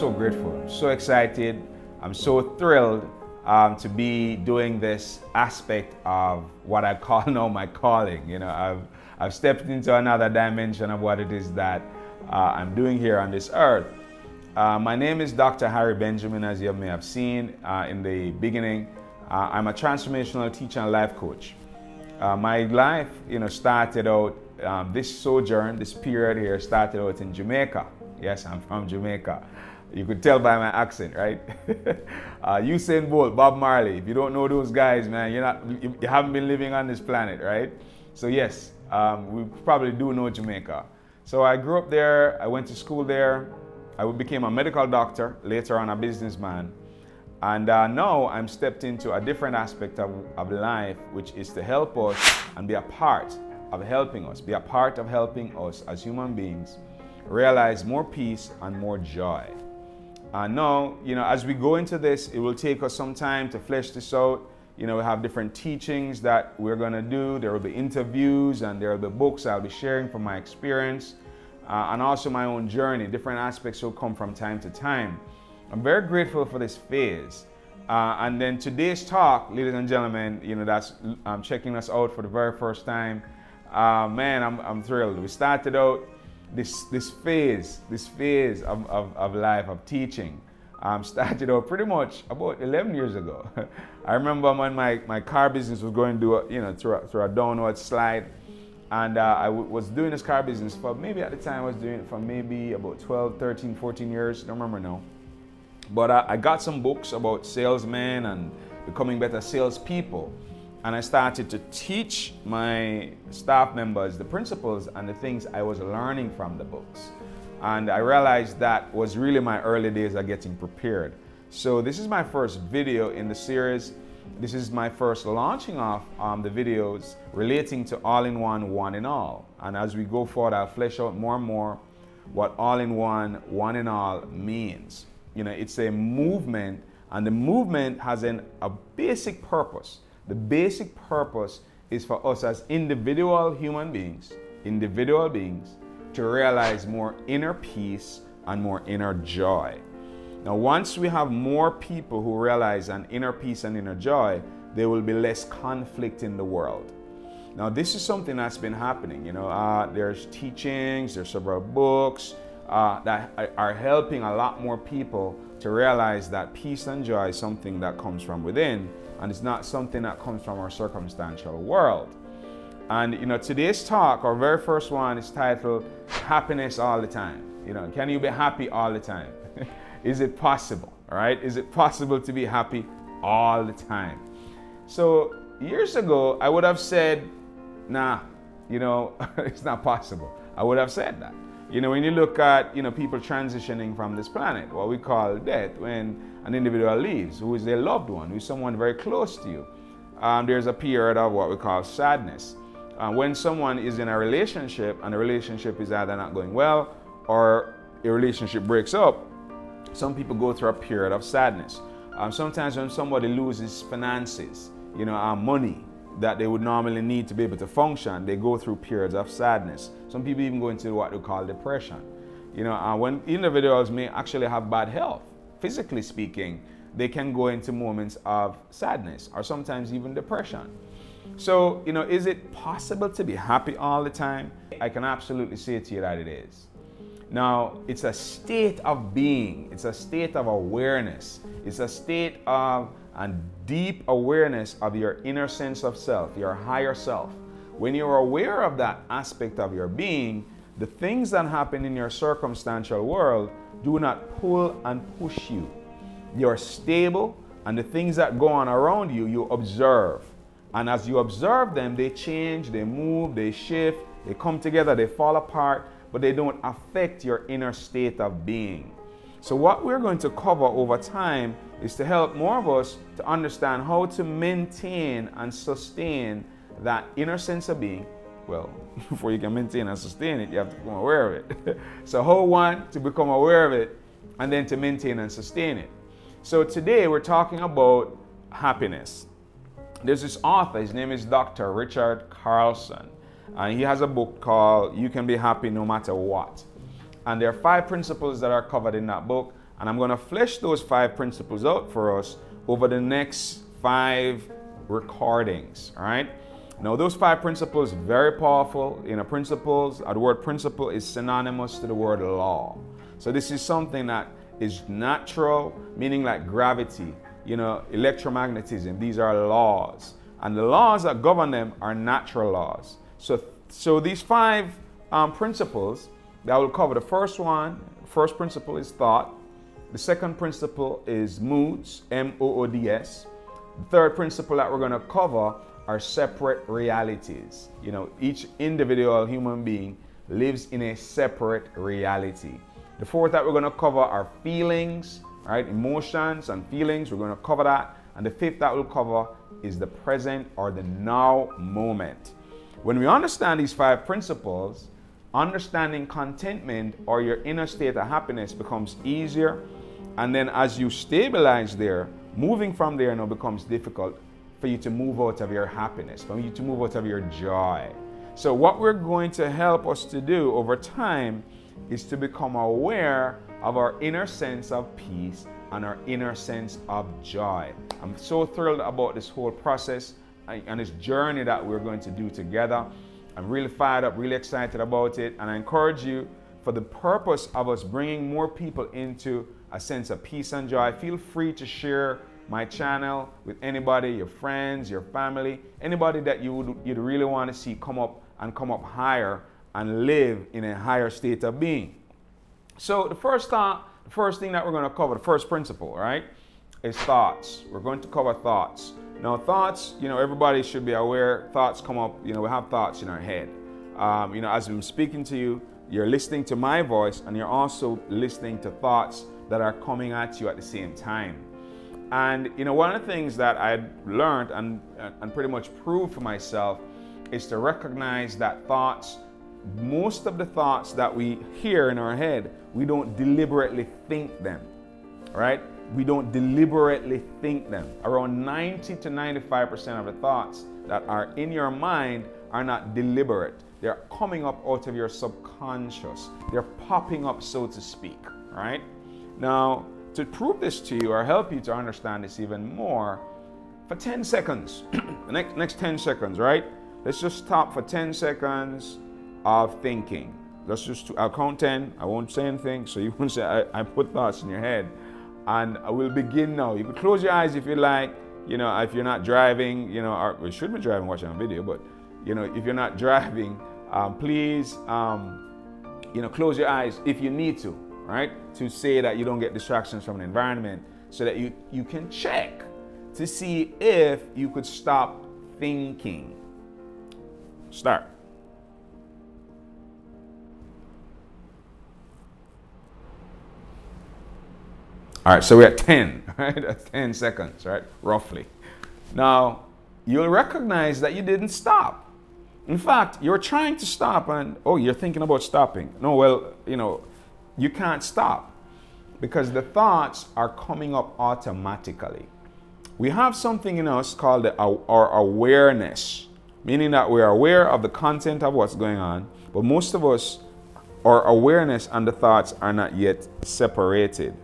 so grateful, I'm so excited, I'm so thrilled to be doing this aspect of what I call now my calling. You know, I've stepped into another dimension of what it is that I'm doing here on this earth. My name is Dr. Harry Benjamin, as you may have seen in the beginning. I'm a transformational teacher and life coach. My life, started out, this sojourn, this period here started out in Jamaica. Yes, I'm from Jamaica. You could tell by my accent, right? Usain Bolt, Bob Marley. If you don't know those guys, man, you haven't been living on this planet, right? So yes, we probably do know Jamaica. So I grew up there. I went to school there. I became a medical doctor, later on a businessman. And now I'm stepped into a different aspect of life, which is to help us and be a part of helping us, be a part of helping us as human beings realize more peace and more joy. Now, as we go into this, it will take us some time to flesh this out. We have different teachings that we're going to do. There will be interviews and there will be books I'll be sharing from my experience and also my own journey. Different aspects will come from time to time. I'm very grateful for this phase. And then today's talk, ladies and gentlemen, that's checking us out for the very first time. Man, I'm thrilled. We started out this phase of life, of teaching, started out pretty much about 11 years ago. I remember when my car business was going to through a downward slide, and I was doing this car business for maybe at the time I was doing it for maybe about 12, 13, 14 years, don't remember now. But I got some books about salesmen and becoming better salespeople. And I started to teach my staff members the principles and the things I was learning from the books. And I realized that was really my early days of getting prepared. So this is my first video in the series. This is my first launching off the videos relating to all-in-one, one-in-all. And as we go forward, I'll flesh out more and more what all-in-one, one-in-all means. It's a movement, and the movement has a basic purpose. The basic purpose is for us as individual human beings, to realize more inner peace and more inner joy. Now, once we have more people who realize an inner peace and inner joy, there will be less conflict in the world. Now, this is something that's been happening. There's teachings, there's several books that are helping a lot more people to realize that peace and joy is something that comes from within, and it's not something that comes from our circumstantial world. And today's talk, our very first one, is titled Happiness All the Time. Can you be happy all the time? Is it possible? All right? Is it possible to be happy all the time? So years ago, I would have said, nah, it's not possible. I would have said that. When you look at, people transitioning from this planet, what we call death, when an individual leaves, who is their loved one, who is someone very close to you, there's a period of what we call sadness. When someone is in a relationship and the relationship is either not going well or a relationship breaks up, some people go through a period of sadness. Sometimes when somebody loses finances, money that they would normally need to be able to function, they go through periods of sadness. Some people even go into what we call depression. When individuals may actually have bad health, physically speaking, they can go into moments of sadness or sometimes even depression. So, is it possible to be happy all the time? I can absolutely say to you that it is. Now, it's a state of being. It's a state of awareness. It's a state of and deep awareness of your inner sense of self, your higher self. When you're aware of that aspect of your being, the things that happen in your circumstantial world do not pull and push you. You're stable, and the things that go on around you, you observe. And as you observe them, they change, they move, they shift, they come together, they fall apart, but they don't affect your inner state of being. So what we're going to cover over time is to help more of us to understand how to maintain and sustain that inner sense of being. Well, before you can maintain and sustain it, you have to become aware of it. So how one, to become aware of it, and then to maintain and sustain it. So today we're talking about happiness. There's this author, his name is Dr. Richard Carlson, and he has a book called You Can Be Happy No Matter What. And there are 5 principles that are covered in that book. And I'm going to flesh those 5 principles out for us over the next 5 recordings. All right. Now, those 5 principles, very powerful. Principles, the word principle is synonymous to the word law. So this is something that is natural, meaning like gravity, electromagnetism. These are laws. And the laws that govern them are natural laws. So these 5 principles that will cover, the first principle is thought. The second principle is moods, M-O-O-D-S. The third principle that we're going to cover are separate realities. Each individual human being lives in a separate reality. The fourth that we're going to cover are feelings, right? Emotions and feelings. We're going to cover that. And the fifth that we'll cover is the present or the now moment. When we understand these 5 principles, understanding contentment or your inner state of happiness becomes easier. And then as you stabilize there, moving from there now becomes difficult for you to move out of your happiness, for you to move out of your joy. So what we're going to help us to do over time is to become aware of our inner sense of peace and our inner sense of joy. I'm so thrilled about this whole process and this journey that we're going to do together. I'm really fired up, really excited about it. And I encourage you, for the purpose of us bringing more people into a sense of peace and joy, feel free to share my channel with anybody, your friends, your family, anybody that you'd really want to see come up higher and live in a higher state of being. So the first thing that we're going to cover, the first principle, right, is thoughts. We're going to cover thoughts. Now thoughts, everybody should be aware, thoughts come up, we have thoughts in our head. As I'm speaking to you, you're listening to my voice and you're also listening to thoughts that are coming at you at the same time. And one of the things that I learned and pretty much proved for myself is to recognize that thoughts, most of the thoughts that we hear in our head, we don't deliberately think them, right? We don't deliberately think them. Around 90 to 95% of the thoughts that are in your mind are not deliberate. They're coming up out of your subconscious. They're popping up, so to speak, right? Now, to prove this to you or help you to understand this even more, for 10 seconds, the next 10 seconds, right? Let's just stop for 10 seconds of thinking. I'll count 10. I won't say anything, so you won't say I put thoughts in your head. And I will begin now. You can close your eyes if you like. If you're not driving, or you should be driving, watching a video, but if you're not driving, please, close your eyes if you need to, right? To say that you don't get distractions from the environment, so that you can check to see if you could stop thinking. Start. All right, so we're at 10, right? That's 10 seconds, right? Roughly. Now, you'll recognize that you didn't stop. In fact, you're trying to stop and, you're thinking about stopping. No, well, you can't stop because the thoughts are coming up automatically. We have something in us called our awareness, meaning that we're aware of the content of what's going on, but most of us, our awareness and the thoughts are not yet separated.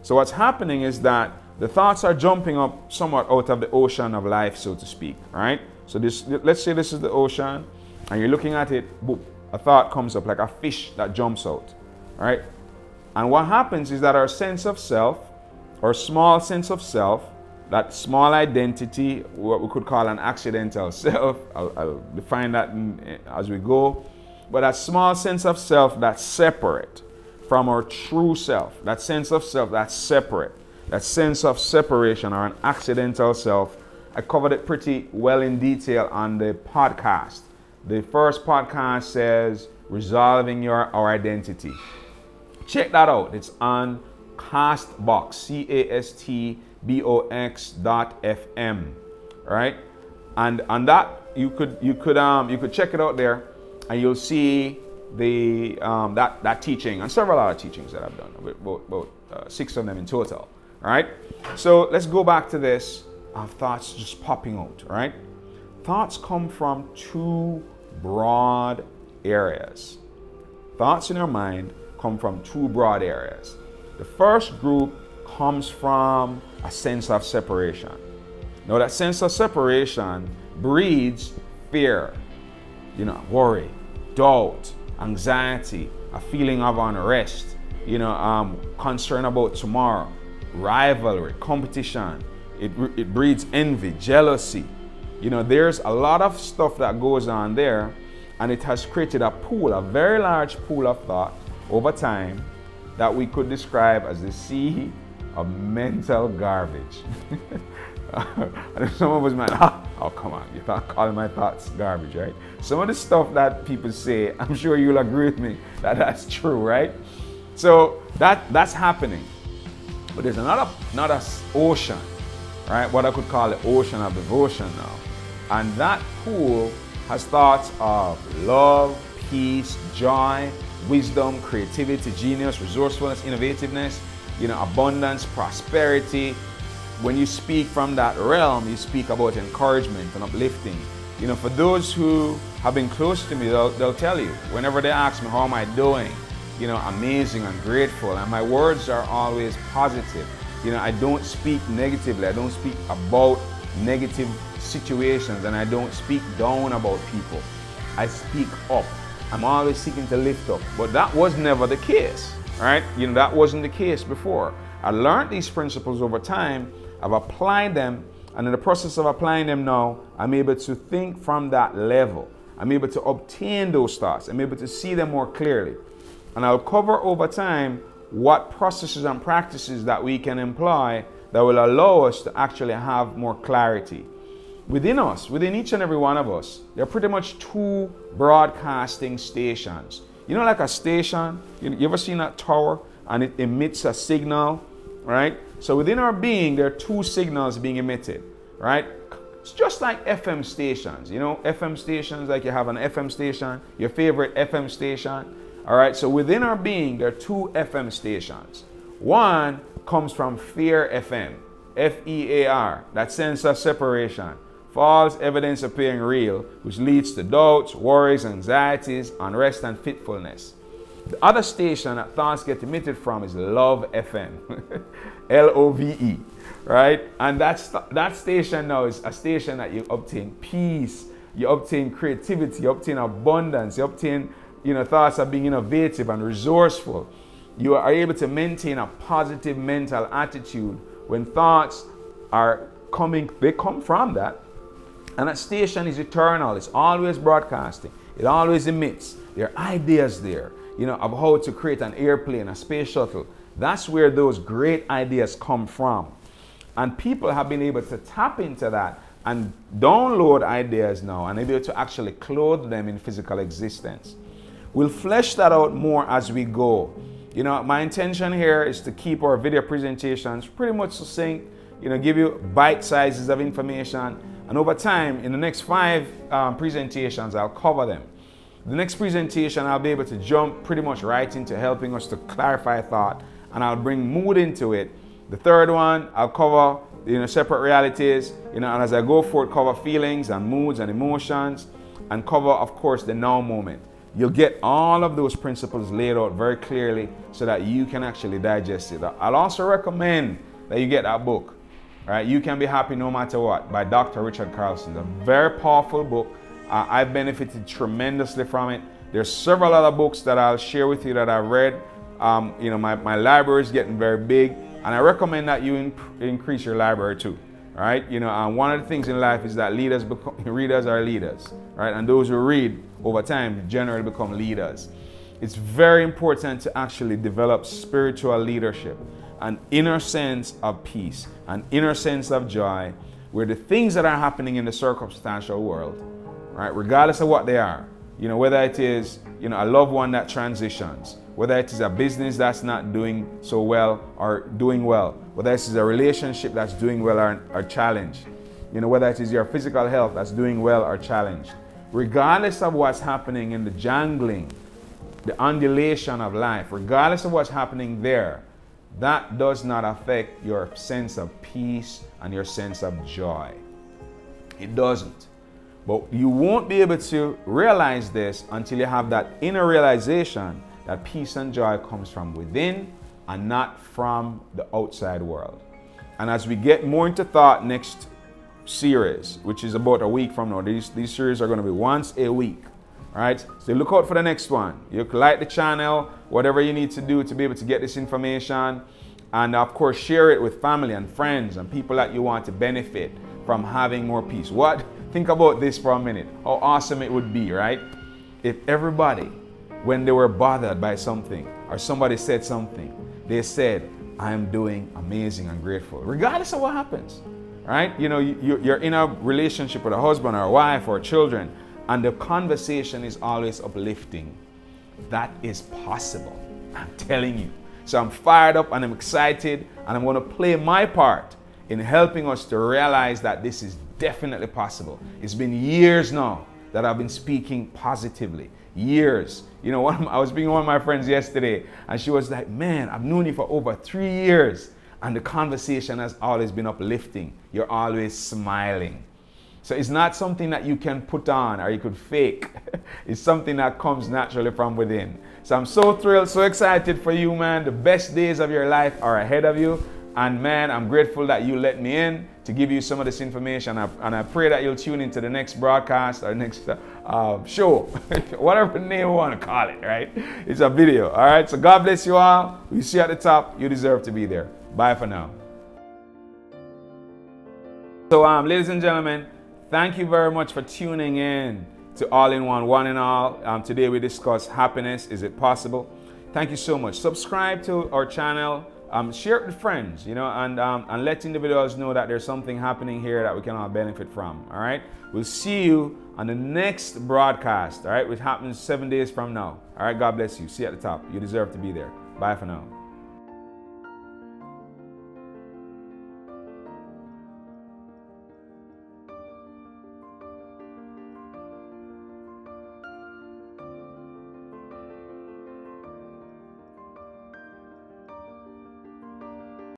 So what's happening is that the thoughts are jumping up somewhat out of the ocean of life, so to speak, right? So let's say this is the ocean and you're looking at it, boom, a thought comes up like a fish that jumps out, right? And what happens is that our sense of self, or small sense of self, that small identity, what we could call an accidental self, I'll define that as we go, but that small sense of self that's separate from our true self, that sense of self that's separate, that sense of separation or an accidental self. I covered it pretty well in detail on the podcast. The first podcast says resolving our identity. Check that out. It's on Castbox, CASTBOX.FM, right? And on that you could check it out there, and you'll see the that teaching and several other teachings that I've done, about 6 of them in total. All right. So let's go back to this. Thoughts just popping out. Right. Thoughts come from 2 broad areas. Thoughts in our mind come from 2 broad areas. The first group comes from a sense of separation. Now that sense of separation breeds fear, worry, doubt, anxiety, a feeling of unrest, concern about tomorrow, rivalry, competition. It breeds envy, jealousy. There's a lot of stuff that goes on there, and it has created a pool, a very large pool of thought over time that we could describe as the sea of mental garbage. And some of us might, oh come on, you're not calling my thoughts garbage, right? Some of the stuff that people say, I'm sure you'll agree with me that that's true, right? So that's happening. But there's another ocean, right? What I could call the ocean of devotion now. And that pool has thoughts of love, peace, joy, wisdom, creativity, genius, resourcefulness, innovativeness, abundance, prosperity. When you speak from that realm, you speak about encouragement and uplifting. For those who have been close to me, they'll tell you, whenever they ask me, how am I doing? Amazing and grateful. And my words are always positive. I don't speak negatively. I don't speak about negative situations, and I don't speak down about people. I speak up. I'm always seeking to lift up. But that was never the case, right? That wasn't the case before. I learned these principles over time. I've applied them, and in the process of applying them now, I'm able to think from that level. I'm able to obtain those thoughts. I'm able to see them more clearly. And I'll cover over time what processes and practices that we can employ that will allow us to actually have more clarity. Within us, within each and every one of us, there are pretty much two broadcasting stations. Like a station, you ever seen that tower and it emits a signal, right? So within our being, there are two signals being emitted, right? It's just like FM stations, FM stations, like you have an FM station, your favorite FM station, all right? So within our being, there are two FM stations. One comes from Fear FM, F-E-A-R, that sense of separation. False evidence appearing real, which leads to doubts, worries, anxieties, unrest, and fitfulness. The other station that thoughts get emitted from is Love FM, L-O-V-E, right? And that station now is a station that you obtain peace, you obtain creativity, you obtain abundance, you obtain, thoughts of being innovative and resourceful. You are able to maintain a positive mental attitude when thoughts are coming, they come from that. And that station is eternal. It's always broadcasting. It always emits. There are ideas there, of how to create an airplane, a space shuttle. That's where those great ideas come from. And people have been able to tap into that and download ideas now and be able to actually clothe them in physical existence. We'll flesh that out more as we go. My intention here is to keep our video presentations pretty much succinct, give you bite sizes of information. And over time, in the next 5 presentations, I'll cover them. The next presentation, I'll be able to jump pretty much right into helping us to clarify thought, and I'll bring mood into it. The third one, I'll cover separate realities, and as I go forward, cover feelings and moods and emotions, and cover, of course, the now moment. You'll get all of those principles laid out very clearly so that you can actually digest it. I'll also recommend that you get that book. Right, You Can Be Happy No Matter What by Dr. Richard Carlson. It's a very powerful book. I've benefited tremendously from it. There's several other books that I'll share with you that I've read. My library is getting very big, and I recommend that you increase your library too. Right? One of the things in life is that readers are leaders. Right? And those who read over time generally become leaders. It's very important to actually develop spiritual leadership, an inner sense of peace, an inner sense of joy, where the things that are happening in the circumstantial world, right, regardless of what they are, whether it is, a loved one that transitions, whether it is a business that's not doing so well or doing well, whether it is a relationship that's doing well or challenged, whether it is your physical health that's doing well or challenged, regardless of what's happening in the jangling, the undulation of life, regardless of what's happening there, that does not affect your sense of peace and your sense of joy. It doesn't. But you won't be able to realize this until you have that inner realization that peace and joy comes from within and not from the outside world. And as we get more into thought next series, which is about a week from now, these series are going to be once a week. All right, so look out for the next one. You can like the channel, whatever you need to do to be able to get this information, and of course share it with family and friends and people that you want to benefit from having more peace. Think about this for a minute. How awesome it would be, right? If everybody, when they were bothered by something or somebody said something, they said, I am doing amazing and grateful, regardless of what happens, right? You know, you're in a relationship with a husband or a wife or children, and the conversation is always uplifting. That is possible, I'm telling you. So I'm fired up and I'm excited, and I'm going to play my part in helping us to realize that this is definitely possible. It's been years now that I've been speaking positively. Years. You know, I was speaking to one of my friends yesterday, and she was like, man, I've known you for over 3 years, and the conversation has always been uplifting. You're always smiling. So it's not something that you can put on or you could fake. It's something that comes naturally from within. So I'm so thrilled, so excited for you, man. The best days of your life are ahead of you. And man, I'm grateful that you let me in to give you some of this information. And I pray that you'll tune into the next broadcast or next show, whatever name you want to call it, right? It's a video, all right? So God bless you all. We see you at the top. You deserve to be there. Bye for now. So ladies and gentlemen, thank you very much for tuning in to All-in-One, One and All. Today we discuss happiness. Is it possible? Thank you so much. Subscribe to our channel. Share it with friends, you know, and let individuals know that there's something happening here that we can all benefit from. All right. We'll see you on the next broadcast. All right. Which happens 7 days from now. All right. God bless you. See you at the top. You deserve to be there. Bye for now.